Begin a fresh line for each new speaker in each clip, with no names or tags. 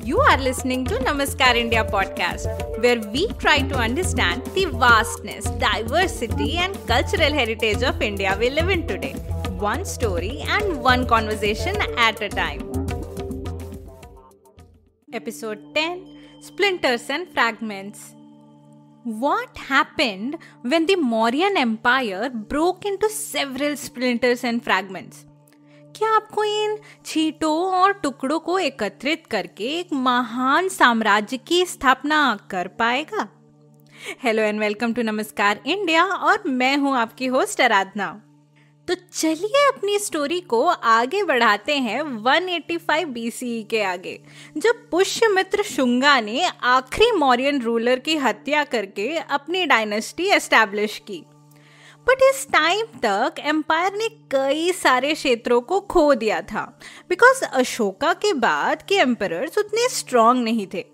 You are listening to Namaskar India podcast, where we try to understand the vastness, diversity, and cultural heritage of India we live in today. One story and one conversation at a time. Episode 10: Splinters and Fragments. What happened when the Mauryan Empire broke into several splinters and fragments? क्या आपको इन छींटों और टुकड़ों को एकत्रित करके एक महान साम्राज्य की स्थापना कर पाएगा? हेलो एंड वेलकम टू नमस्कार इंडिया, और मैं हूं आपकी होस्ट आराधना। तो चलिए अपनी स्टोरी को आगे बढ़ाते हैं 185 BCE के आगे, जब पुष्यमित्र शुंगा ने आखिरी मौर्यन रूलर की हत्या करके अपनी डायनेस्टी एस्टैब्लिश की। बट इस टाइम तक एम्पायर ने कई सारे क्षेत्रों को खो दिया था, बिकॉज अशोका के बाद के एम्परर्स उतने स्ट्रांग नहीं थे।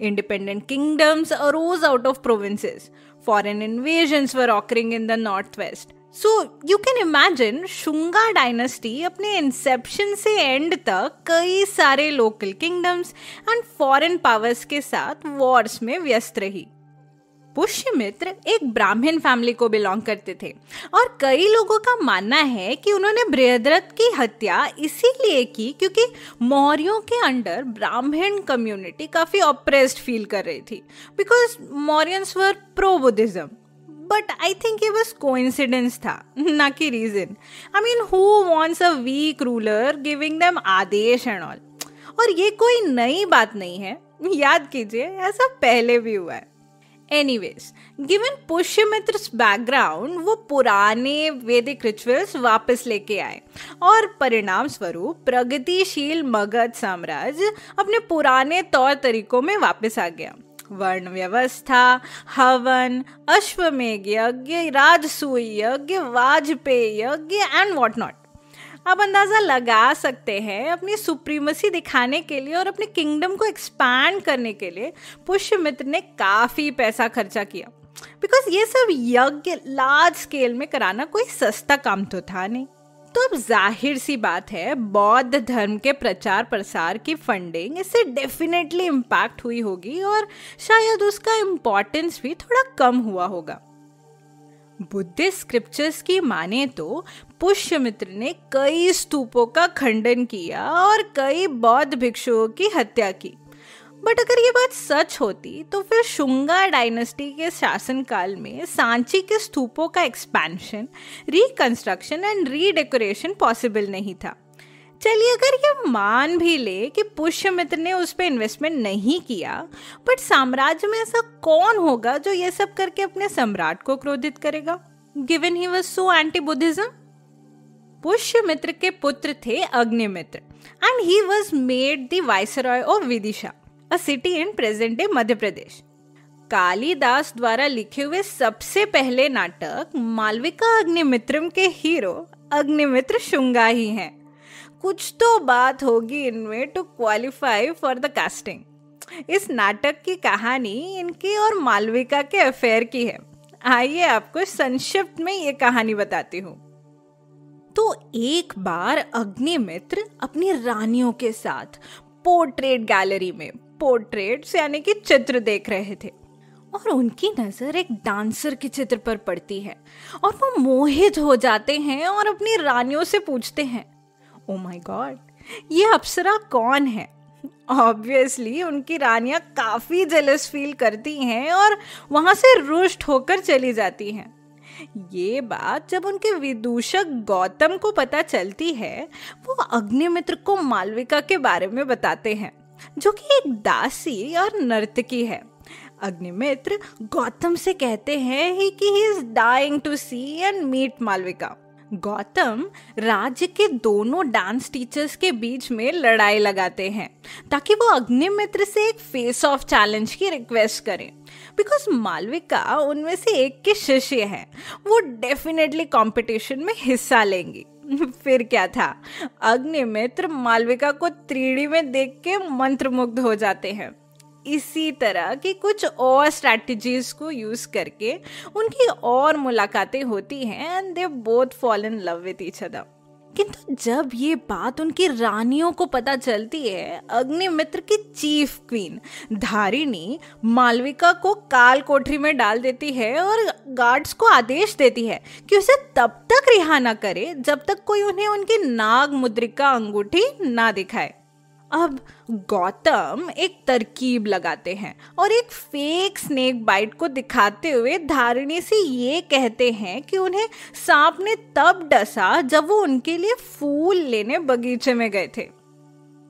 Independent kingdoms arose out of provinces, foreign invasions were occurring in the north west. So you can imagine Shunga dynasty अपने इंसेप्शन से एंड तक कई सारे local kingdoms and foreign powers के साथ वॉर्स में व्यस्त रही। पुष्यमित्र एक ब्राह्मण फैमिली को बिलोंग करते थे, और कई लोगों का मानना है कि उन्होंने बृहद्रथ की हत्या इसीलिए की क्योंकि मौर्यों के अंडर ब्राह्मण कम्युनिटी काफी ऑप्रेस्ड फील कर रही थी, because Mauryans were pro Buddhism. But I think ये बस कोइंसिडेंस था, ना कि reason. I mean, who wants a weak ruler giving them आदेश एंड ऑल? और ये कोई नई बात नहीं है, याद कीजिए ऐसा पहले भी हुआ है। Anyways, given पुष्यमित्र's background, वो पुराने वैदिक रिचुअल्स वापस लेके आए, और परिणाम स्वरूप प्रगतिशील मगध साम्राज्य अपने पुराने तौर तरीकों में वापस आ गया। वर्ण व्यवस्था, हवन, अश्वमेध यज्ञ, राजसूय यज्ञ, वाजपेयी यज्ञ एंड व्हाट नॉट। आप अंदाजा लगा सकते हैं, अपनी सुप्रीमेसी दिखाने के लिए और अपने किंगडम को एक्सपैंड करने के लिए पुष्यमित्र ने काफी पैसा खर्चा किया, बिकॉज ये सब यज्ञ लार्ज स्केल में कराना कोई सस्ता काम तो था नहीं। तो अब जाहिर सी बात है, बौद्ध धर्म के प्रचार प्रसार की फंडिंग इससे डेफिनेटली इम्पैक्ट हुई होगी, और शायद उसका इम्पोर्टेंस भी थोड़ा कम हुआ होगा। बुद्धिस्ट स्क्रिप्चर्स की माने तो पुष्यमित्र ने कई स्तूपों का खंडन किया और कई बौद्ध भिक्षुओं की हत्या की। बट अगर ये बात सच होती तो फिर शुंगा डायनेस्टी के शासनकाल में सांची के स्तूपों का एक्सपेंशन, रिकंस्ट्रक्शन एंड रीडेकोरेशन पॉसिबल नहीं था। चलिए अगर ये मान भी ले कि पुष्यमित्र ने उस पर इन्वेस्टमेंट नहीं किया, बट साम्राज्य में ऐसा कौन होगा जो ये सब करके अपने सम्राट को क्रोधित करेगा, given he was so anti Buddhism? Pushyamitra के पुत्र थे Agnimitra, and he was made the viceroy of Vidisha, a city in present day Madhya Pradesh. Kalidasa द्वारा लिखे हुए सबसे पहले नाटक मालविका अग्निमित्रम के हीरो अग्निमित्र शुंगा ही हैं। कुछ तो बात होगी इनमें to qualify for the casting. इस नाटक की कहानी इनकी और मालविका के अफेयर की है। आइए आपको संक्षिप्त में ये कहानी बताती हूँ। तो एक बार अग्निमित्र अपनी रानियों के साथ पोर्ट्रेट गैलरी में पोर्ट्रेट्स यानी कि चित्र देख रहे थे, और उनकी नजर एक डांसर के चित्र पर पड़ती है, और वो मोहित हो जाते हैं और अपनी रानियों से पूछते हैं, ओ माय गॉड, ये अप्सरा कौन है? ऑब्वियसली उनकी रानियां काफी जेलस फील करती हैं और वहां से रुष्ट होकर चली जाती हैं। ये बात जब उनके विदूषक गौतम को पता चलती है, वो अग्निमित्र को मालविका के बारे में बताते हैं, जो कि एक दासी और नर्तकी है। अग्निमित्र गौतम से कहते हैं कि he is dying to see and meet Malavika. Gautam राज्य के दोनों डांस टीचर्स के बीच में लड़ाई लगाते हैं ताकि वो अग्निमित्र से एक फेस ऑफ चैलेंज की रिक्वेस्ट करें, बिकॉज मालविका उनमें से एक के शिष्य हैं, वो डेफिनेटली कंपटीशन में हिस्सा लेंगी। फिर क्या था, अग्निमित्र मालविका को 3D में देख के मंत्रमुग्ध हो जाते हैं। इसी तरह की कुछ और स्ट्रैटेजीज को यूज करके उनकी और मुलाकातें होती हैं, and they both fall in love with each other. किंतु जब ये बात उनकी रानियों को पता चलती है, अग्निमित्र की चीफ क्वीन धारिणी मालविका को काल कोठरी में डाल देती है और गार्ड्स को आदेश देती है कि उसे तब तक रिहा न करे जब तक कोई उन्हें उनकी नाग मुद्रिका अंगूठी ना दिखाए। अब गौतम एक तरकीब लगाते हैं और एक फेक स्नेक बाइट को दिखाते हुए धारिणी से ये कहते हैं कि उन्हें सांप ने तब डसा जब वो उनके लिए फूल लेने बगीचे में गए थे।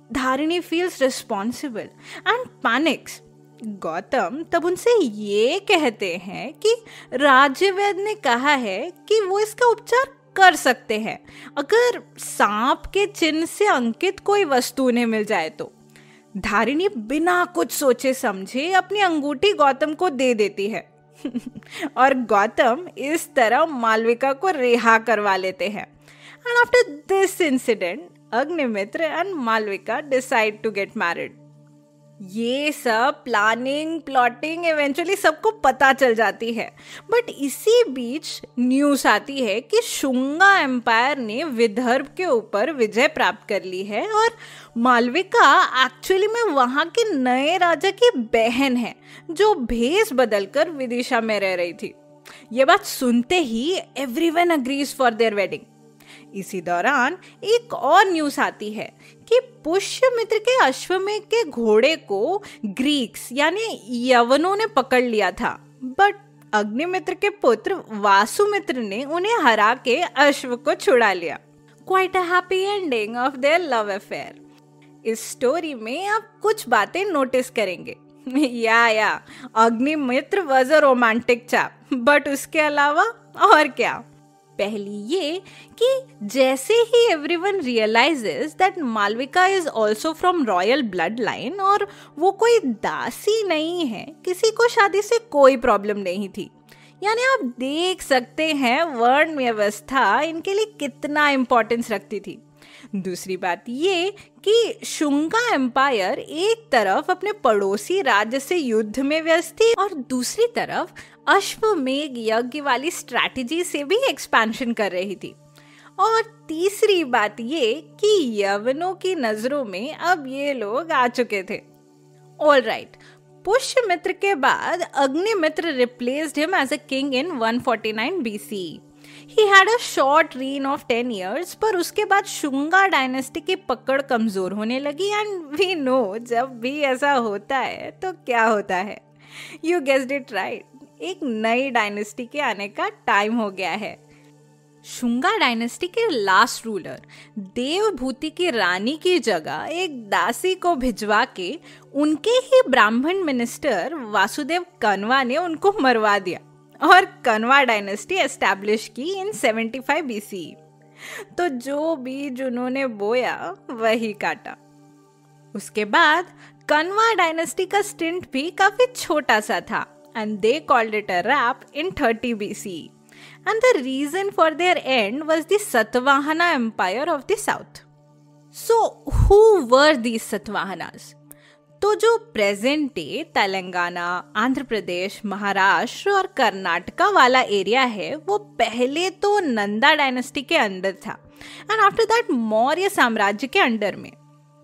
धारिणी feels responsible and panics. Gautam तब उनसे ये कहते हैं कि राज्यवैद्य ने कहा है कि वो इसका उपचार कर सकते हैं अगर सांप के चिन्ह से अंकित कोई वस्तु उन्हें मिल जाए तो। धारिणी बिना कुछ सोचे समझे अपनी अंगूठी गौतम को दे देती है और गौतम इस तरह मालविका को रिहा करवा लेते हैं। And after this incident Agnimitra and Malavika decide to get married. ये सब प्लानिंग प्लॉटिंग इवेंचुअली सबको पता चल जाती है, बट इसी बीच न्यूज आती है कि शुंगा एम्पायर ने विदर्भ के ऊपर विजय प्राप्त कर ली है और मालविका एक्चुअली में वहां के नए राजा की बहन है जो भेष बदलकर विदिशा में रह रही थी। ये बात सुनते ही everyone agrees for their wedding. इसी दौरान एक और न्यूज आती है कि पुष्यमित्र के अश्वमेध के घोड़े को ग्रीक्स यानी यवनों ने पकड़ लिया था, बट अग्निमित्र के पुत्र वासुमित्र ने उन्हें हरा के अश्व को छुड़ा लिया। Quite a happy ending of their love affair. इस स्टोरी में आप कुछ बातें नोटिस करेंगे। या Agnimitra was a romantic chap, but उसके अलावा और क्या। पहली ये कि जैसे ही everyone realises that Malavika is also from royal blood line और वो कोई दासी नहीं है, किसी को शादी से कोई प्रॉब्लम नहीं थी। यानी आप देख सकते हैं वर्ण व्यवस्था इनके लिए कितना इम्पोर्टेंस रखती थी। दूसरी बात ये कि शुंगा एम्पायर एक तरफ अपने पड़ोसी राज्य से युद्ध में व्यस्त थी और दूसरी तरफ अश्वमेध यज्ञ वाली स्ट्रैटेजी से भी एक्सपेंशन कर रही थी। और तीसरी बात ये कि यवनों की नजरों में अब ये लोग आ चुके थे। ऑलराइट, पुष्यमित्र के बाद Agnimitra replaced him as a king in 149 BC। He had a short reign of 10 years, पर उसके बाद शुंगा डायनेस्टी की पकड़ कमजोर होने लगी एंड वी नो जब भी ऐसा होता है तो क्या होता है। You guessed it right, एक नई डायनेस्टी के आने का टाइम हो गया है। शुंगा डायनेस्टी के लास्ट रूलर देवभूति की रानी की जगह एक दासी को भिजवा के उनके ही ब्राह्मण मिनिस्टर वासुदेव कन्वा ने उनको मरवा दिया और कन्वा डायनेस्टी एस्टैब्लिश की इन 75 BC। तो जो बीज उन्होंने बोया वही काटा। उसके बाद कन्वा डायनेस्टी का स्टिंट भी काफी छोटा सा था and they called it a wrap in 30 BC। And the reason for their end was the Satvahana Empire of the South. So, who were these Satvahanas? तो जो प्रेजेंट डे तेलंगाना, आंध्र प्रदेश, महाराष्ट्र और कर्नाटका वाला एरिया है वो पहले तो नंदा डायनेस्टी के अंडर था एंड आफ्टर दैट मौर्य साम्राज्य के अंडर में।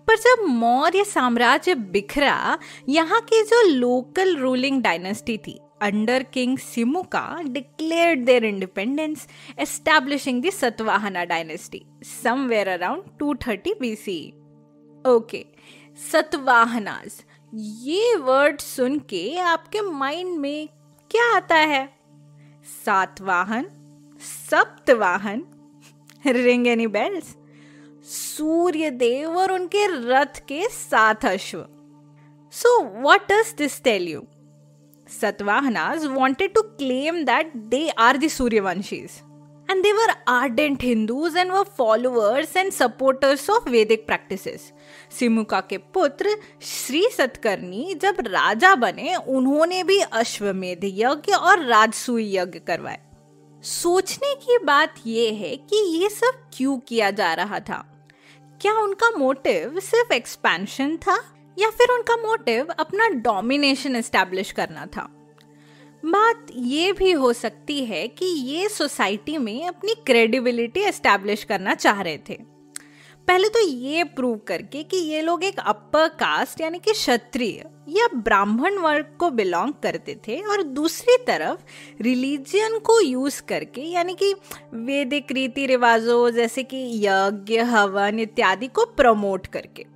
पर जब मौर्य साम्राज्य बिखरा, यहाँ की जो लोकल रूलिंग डायनेस्टी थी under King Simuka declared their independence, establishing the Satvahana dynasty somewhere around 230 BC. Okay, Satvahanas, ये वर्ड सुन के आपके माइंड में क्या आता है? Satavahana, Saptavahana, ring any bells? Surya Dev और उनके रथ के 7 अश्व। So what does this tell you? Satvahanas wanted to claim that they are the Suryavanshis. And they were ardent Hindus and were followers and supporters of Vedic practices. Simuka के पुत्र श्री सतकर्णी जब राजा बने, उन्होंने भी अश्वमेध यज्ञ और राजसूय यज्ञ करवाए। सोचने की बात यह है कि ये सब क्यों किया जा रहा था? क्या उनका मोटिव सिर्फ एक्सपेंशन था या फिर उनका मोटिव अपना डोमिनेशन एस्टैब्लिश करना था? बात ये भी हो सकती है कि ये सोसाइटी में अपनी क्रेडिबिलिटी एस्टैब्लिश करना चाह रहे थे। पहले तो ये प्रूव करके कि ये लोग एक अपर कास्ट यानी कि क्षत्रिय या ब्राह्मण वर्ग को बिलोंग करते थे, और दूसरी तरफ रिलीजियन को यूज करके यानी कि वैदिक रीति रिवाजों जैसे कि यज्ञ, हवन इत्यादि को प्रमोट करके।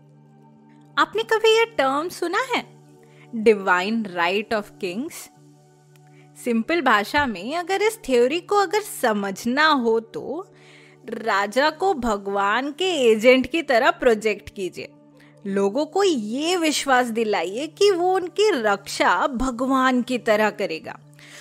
आपने कभी ये टर्म सुना है, divine right of Kings? Simple भाषा में अगर इस थ्योरी को अगर समझना हो तो राजा को भगवान के एजेंट की तरह प्रोजेक्ट कीजिए। लोगों को ये विश्वास दिलाइए कि वो उनकी रक्षा भगवान की तरह करेगा।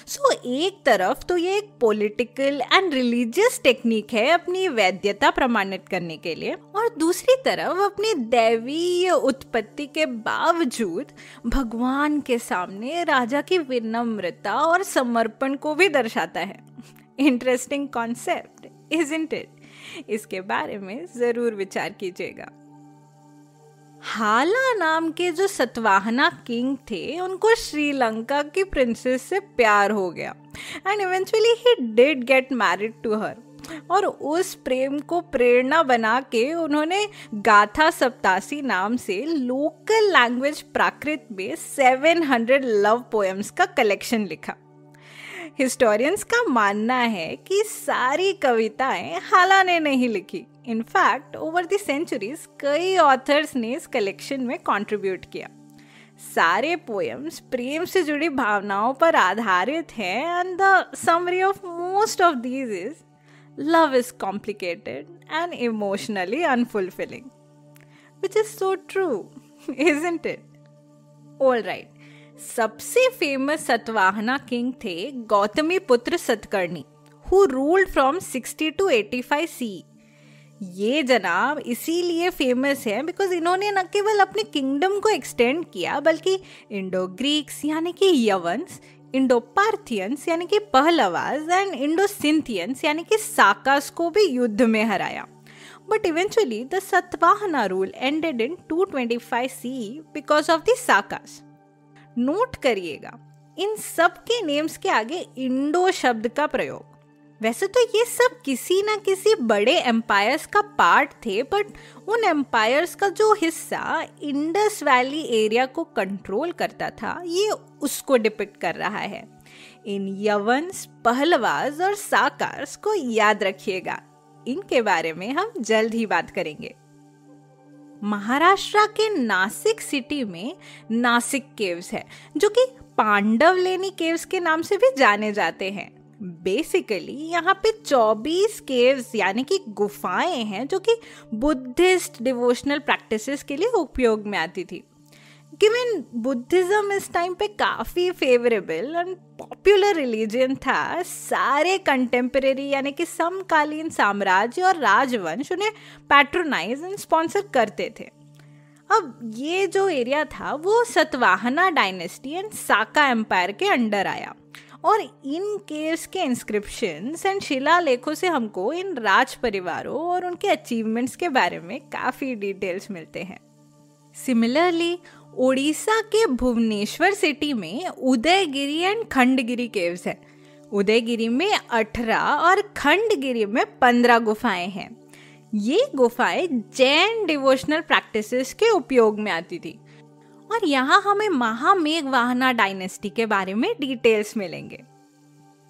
सो एक तरफ तो ये एक पॉलिटिकल एंड रिलीजियस टेक्निक है अपनी वैधता प्रमाणित करने के लिए, और दूसरी तरफ अपनी दैवीय उत्पत्ति के बावजूद भगवान के सामने राजा की विनम्रता और समर्पण को भी दर्शाता है। Interesting concept, isn't it? इसके बारे में जरूर विचार कीजिएगा। हाला नाम के जो सतवाहना किंग थे, उनको श्रीलंका की प्रिंसेस से प्यार हो गया and eventually he did get married to her. और उस प्रेम को प्रेरणा बना के उन्होंने गाथा सप्तासी नाम से लोकल लैंग्वेज प्राकृत में 700 लव पोएम्स का कलेक्शन लिखा। हिस्टोरियंस का मानना है कि सारी कविताएं हाला ने नहीं लिखी। इनफैक्ट ओवर द सेंचुरीज कई ऑथर्स ने इस कलेक्शन में कंट्रीब्यूट किया। सारे पोएम्स प्रेम से जुड़ी भावनाओं पर आधारित हैं and the summary of most of these is love is complicated and emotionally unfulfilling, which is so true, isn't it? Alright, सबसे फेमस सतवाहना किंग थे Gautamiputra Satakarni, who ruled from 60 to 85 CE। ये जनाब इसीलिए फेमस है बिकॉज इन्होंने न केवल अपने किंगडम को एक्सटेंड किया बल्कि इंडो ग्रीक्स यानी कि यवंस, इंडो पार्थियंस यानी कि पहलवास एंड इंडो सिंथियंस यानी कि साकास को भी युद्ध में हराया। But eventually the Satavahana rule ended in 225 CE because of the Sakas. Note करिएगा, इन सब के नेम्स के आगे इंडो शब्द का प्रयोग। वैसे तो ये सब किसी ना किसी बड़े एम्पायर्स का पार्ट थे, बट उन एम्पायर्स का जो हिस्सा इंडस वैली एरिया को कंट्रोल करता था, ये उसको डिपिक्ट कर रहा है। इन यवंस, पहलवास और साकार्स को याद रखिएगा, इनके बारे में हम जल्द ही बात करेंगे। महाराष्ट्र के नासिक सिटी में नासिक केव्स है, जो कि पांडवलेनी केव्स के नाम से भी जाने जाते हैं। बेसिकली यहाँ पे 24 केव्स यानी कि गुफाएं हैं जो कि बुद्धिस्ट डिवोशनल प्रैक्टिसेस के लिए उपयोग में आती थी। गिवन बुद्धिज्म इस टाइम पे काफी फेवरेबल एंड पॉपुलर रिलीजन था, सारे कंटेम्परेरी यानी कि समकालीन साम्राज्य और राजवंश उन्हें पैट्रोनाइज एंड स्पॉन्सर करते थे। अब ये जो एरिया था वो Satavahana dynasty and Saka empire के अंडर आया, और इन केव्स के इंस्क्रिप्शंस एंड शिलालेखों से हमको इन राज परिवारों और उनके अचीवमेंट्स के बारे में काफी डिटेल्स मिलते हैं। सिमिलरली ओडिशा के भुवनेश्वर सिटी में उदयगिरी एंड खंडगिरी केव्स हैं। उदयगिरी में 18 और खंडगिरी में 15 गुफाएं हैं। ये गुफाएं जैन डिवोशनल प्रैक्टिसेस के उपयोग में आती थी, और यहाँ हमें महामेघवाहना डायनेस्टी के बारे में डिटेल्स मिलेंगे।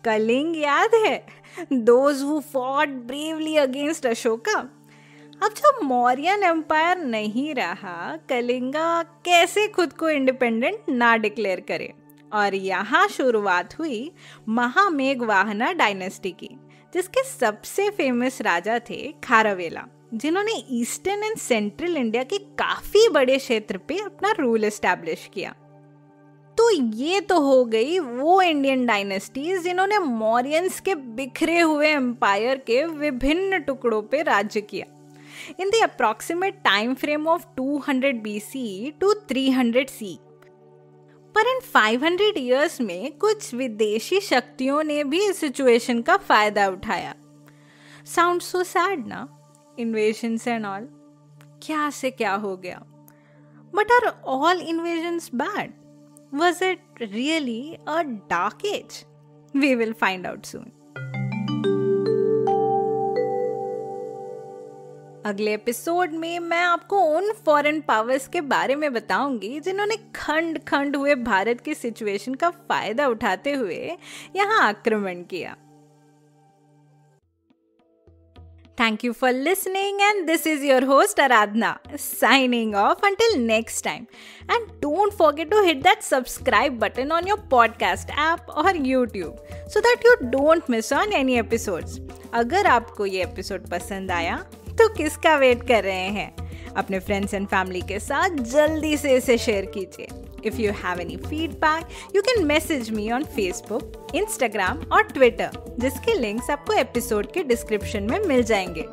कलिंग याद है? Those who fought bravely against Ashoka. अब जब मौर्यन एम्पायर नहीं रहा, कलिंगा कैसे खुद को इंडिपेंडेंट ना डिक्लेयर करे, और यहाँ शुरुआत हुई महामेघवाहना डायनेस्टी की, जिसके सबसे फेमस राजा थे खारवेला, जिन्होंने ईस्टर्न एंड सेंट्रल इंडिया के काफी बड़े क्षेत्र पे अपना रूल एस्टैब्लिश किया। तो ये तो हो गई वो इंडियन डायनेस्टीज जिन्होंने मौर्यंस के बिखरे हुए एम्पायर के विभिन्न टुकड़ों पे राज्य किया in the approximate time frame of 200 BC to 300 CE। पर इन 500 इयर्स में कुछ विदेशी शक्तियों ने भी इस सिचुएशन का फायदा उठाया। साउंड सो सैड ना, इन्वेजन्स एंड ऑल, क्या से क्या हो गया। But are all invasions bad? Was it really a dark age? We will find out soon. अगले एपिसोड में मैं आपको उन फॉरेन पावर्स के बारे में बताऊंगी जिन्होंने खंड खंड हुए भारत की सिचुएशन का फायदा उठाते हुए यहाँ आक्रमण किया. Thank you for listening, and this is your host Aradhna signing off until next time. And don't forget to hit that subscribe button on your podcast app or YouTube so that you don't miss on any episodes. अगर आपको ये episode पसंद आया तो किसका wait कर रहे हैं? अपने फ्रेंड्स एंड फैमिली के साथ जल्दी से इसे शेयर कीजिए. If you have any feedback, you can message me on Facebook, Instagram और Twitter, जिसके लिंक्स आपको एपिसोड के डिस्क्रिप्शन में मिल जाएंगे.